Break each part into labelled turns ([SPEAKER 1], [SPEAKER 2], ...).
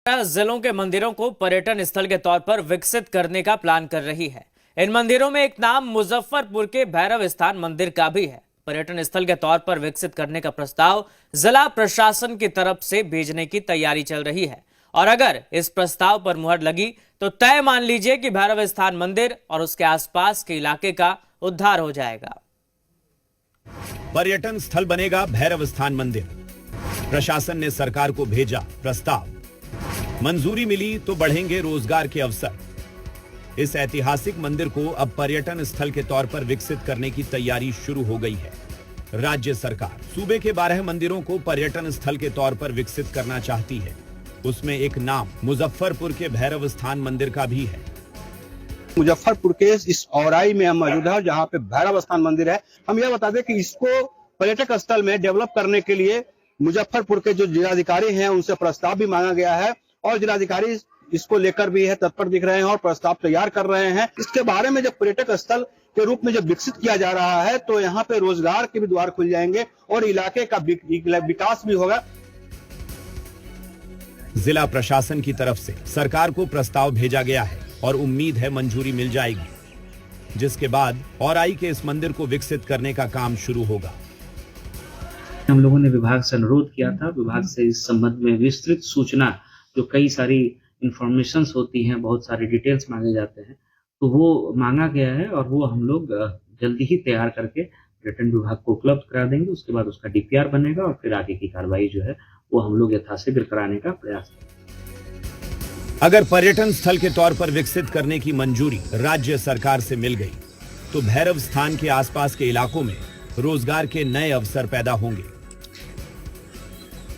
[SPEAKER 1] जिलों के मंदिरों को पर्यटन स्थल के तौर पर विकसित करने का प्लान कर रही है। इन मंदिरों में एक नाम मुजफ्फरपुर के भैरव स्थान मंदिर का भी है। पर्यटन स्थल के तौर पर विकसित करने का प्रस्ताव जिला प्रशासन की तरफ से भेजने की तैयारी चल रही है और अगर इस प्रस्ताव पर मुहर लगी तो तय मान लीजिए कि भैरव स्थान मंदिर और उसके आसपास के इलाके का उद्धार हो जाएगा।
[SPEAKER 2] पर्यटन स्थल बनेगा भैरव स्थान मंदिर। प्रशासन ने सरकार को भेजा प्रस्ताव, मंजूरी मिली तो बढ़ेंगे रोजगार के अवसर। इस ऐतिहासिक मंदिर को अब पर्यटन स्थल के तौर पर विकसित करने की तैयारी शुरू हो गई है। राज्य सरकार सूबे के 12 मंदिरों को पर्यटन स्थल के तौर पर विकसित करना चाहती है। उसमें एक नाम मुजफ्फरपुर के भैरव स्थान मंदिर का भी है।
[SPEAKER 3] मुजफ्फरपुर के इस औराई में हम मौजूद है जहाँ पे भैरव स्थान मंदिर है। हम यह बता दें कि इसको पर्यटक स्थल में डेवलप करने के लिए मुजफ्फरपुर के जो जिलाधिकारी हैं उनसे प्रस्ताव भी मांगा गया है और जिलाधिकारी इसको लेकर भी है तत्पर दिख रहे हैं और प्रस्ताव तैयार कर रहे हैं। इसके बारे में जब पर्यटक स्थल के रूप में जब विकसित किया जा रहा है तो यहाँ पे रोजगार के भी द्वार खुल जाएंगे और इलाके का विकास भी होगा।
[SPEAKER 2] जिला प्रशासन की तरफ से सरकार को प्रस्ताव भेजा गया है और उम्मीद है मंजूरी मिल जाएगी, जिसके बाद औराई के इस मंदिर को विकसित करने का काम शुरू होगा।
[SPEAKER 4] हम लोगों ने विभाग से अनुरोध किया था, विभाग से इस संबंध में विस्तृत सूचना, जो कई सारी इंफॉर्मेशंस होती हैं, बहुत सारे डिटेल्स मांगे जाते हैं, तो वो मांगा गया है और वो हम लोग जल्दी ही तैयार करके पर्यटन विभाग को उपलब्ध करा देंगे। उसके बाद उसका डीपीआर बनेगा और फिर आगे की कार्रवाई जो है वो हम लोग यथाशीघ्र कराने का प्रयास करेंगे।
[SPEAKER 2] अगर पर्यटन स्थल के तौर पर विकसित करने की मंजूरी राज्य सरकार से मिल गई तो भैरव स्थान के आसपास के इलाकों में रोजगार के नए अवसर पैदा होंगे।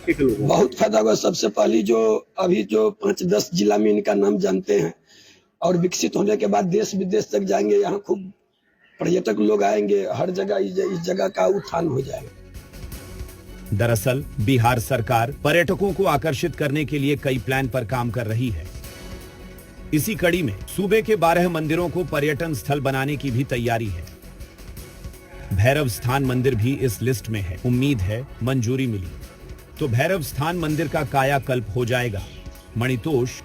[SPEAKER 5] बहुत फायदा होगा। सबसे पहली जो अभी जो 5-10 जिला में इनका नाम जानते हैं और विकसित होने के बाद देश विदेश तक जाएंगे। यहाँ खूब पर्यटक लोग आएंगे, हर जगह इस जगह का उत्थान हो जाएगा।
[SPEAKER 2] दरअसल बिहार सरकार पर्यटकों को आकर्षित करने के लिए कई प्लान पर काम कर रही है। इसी कड़ी में सूबे के 12 मंदिरों को पर्यटन स्थल बनाने की भी तैयारी है। भैरव स्थान मंदिर भी इस लिस्ट में है। उम्मीद है मंजूरी मिली तो भैरव स्थान मंदिर का कायाकल्प हो जाएगा। मणितोष।